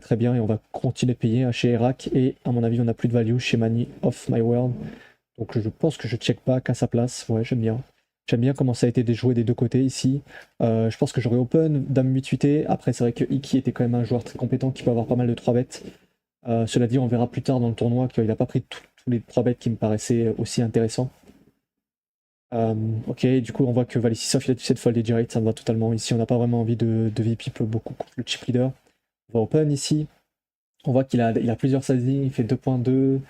très bien et on va continuer de payer chez Erac. Et à mon avis, on n'a plus de value chez Money of My World. Donc je pense que je check back à sa place. Ouais, j'aime bien. J'aime bien comment ça a été déjoué des deux côtés ici. Je pense que j'aurais open Dame 8-8. Après, c'est vrai que Iki était quand même un joueur très compétent qui peut avoir pas mal de 3 bêtes. Cela dit, on verra plus tard dans le tournoi qu'il n'a pas pris tous les 3 bêtes qui me paraissaient aussi intéressants. Ok, du coup, on voit que Valissisov il a décidé de fold direct, ça me va totalement. Ici, on n'a pas vraiment envie de VP beaucoup contre le chip leader. On va open ici. On voit qu'il a plusieurs sizing, il fait 2.2.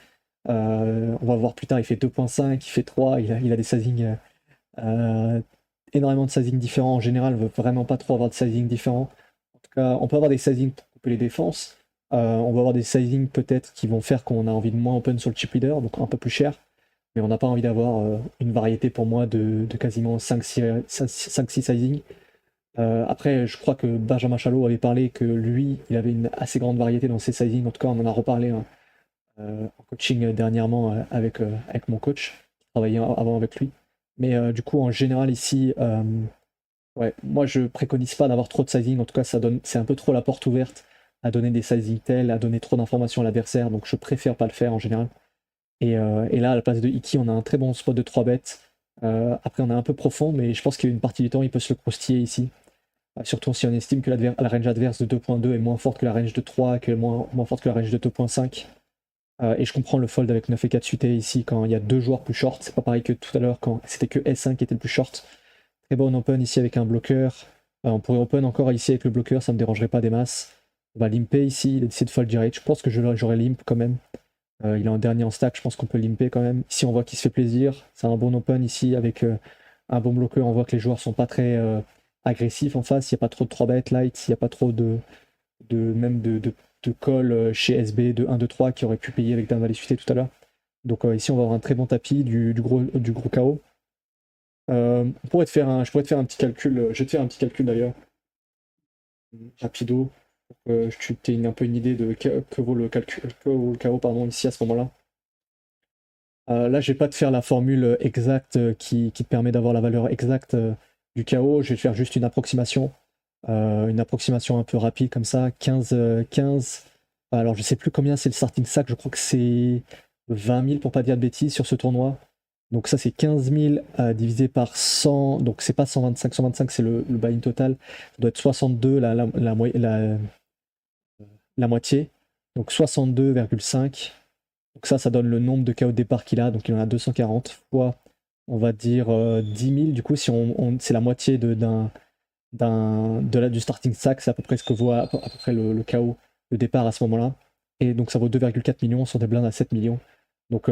On va voir plus tard, il fait 2.5, il fait 3. Il a des sizing, énormément de sizing différents. En général, on veut vraiment pas trop avoir de sizing différents. En tout cas, on peut avoir des sizing pour couper les défenses. On va avoir des sizing peut-être qui vont faire qu'on a envie de moins open sur le chip leader, donc un peu plus cher. Mais on n'a pas envie d'avoir une variété pour moi de quasiment 5-6 sizing. Après, je crois que Benjamin Chalot avait parlé que lui, il avait une assez grande variété dans ses sizing. En tout cas, on en a reparlé hein, en coaching dernièrement avec mon coach, qui travaillait avant avec lui. Mais du coup, en général, ici, ouais, moi, je préconise pas d'avoir trop de sizing. En tout cas, c'est un peu trop la porte ouverte à donner des sizing tels, à donner trop d'informations à l'adversaire. Donc, je préfère pas le faire en général. Et là, à la place de Iki, on a un très bon spot de 3 bêtes. Après, on est un peu profond, mais je pense qu'il y a une partie du temps, il peut se le croustiller ici. Surtout si on estime que la range adverse de 2.2 est moins forte que la range de 3, qu'elle est moins forte que la range de 2.5. Et je comprends le fold avec 9 et 4 suités ici quand il y a 2 joueurs plus short. C'est pas pareil que tout à l'heure quand c'était que S5 qui était le plus short. Très bon open ici avec un bloqueur. On pourrait open encore ici avec le bloqueur, ça me dérangerait pas des masses. On va limper ici, il a décidé de fold direct. Je pense que j'aurais limp quand même. Il est en dernier en stack, je pense qu'on peut limper quand même. Ici, on voit qu'il se fait plaisir. C'est un bon open ici avec un bon bloqueur. On voit que les joueurs sont pas très agressifs en face. Il n'y a pas trop de 3 bêtes light. Il n'y a pas trop même de call chez SB de 1, 2, 3 qui aurait pu payer avec Dame Valet suité tout à l'heure. Donc ici, on va avoir un très bon tapis, du gros KO. Je pourrais te faire un petit calcul. Je vais te faire un petit calcul d'ailleurs. Rapido. Pour que tu aies un peu une idée de que vaut le KO pardon, ici à ce moment-là. Là, je vais pas te faire la formule exacte qui te permet d'avoir la valeur exacte du KO. Je vais te faire juste une approximation un peu rapide comme ça. 15. Alors, je sais plus combien c'est le starting sack. Je crois que c'est 20 000 pour pas dire de bêtises sur ce tournoi. Donc, ça, c'est 15 000 divisé par 100. Donc, c'est pas 125. 125, c'est le buy-in total. Ça doit être 62 la moitié. Donc, 62,5. Donc ça donne le nombre de KO de départ qu'il a. Donc il en a 240 fois, on va dire 10 000. Du coup, si c'est la moitié du starting stack, c'est à peu près ce que vaut à peu près le KO de départ à ce moment-là. Et donc ça vaut 2,4 millions sur des blindes à 7 millions. Donc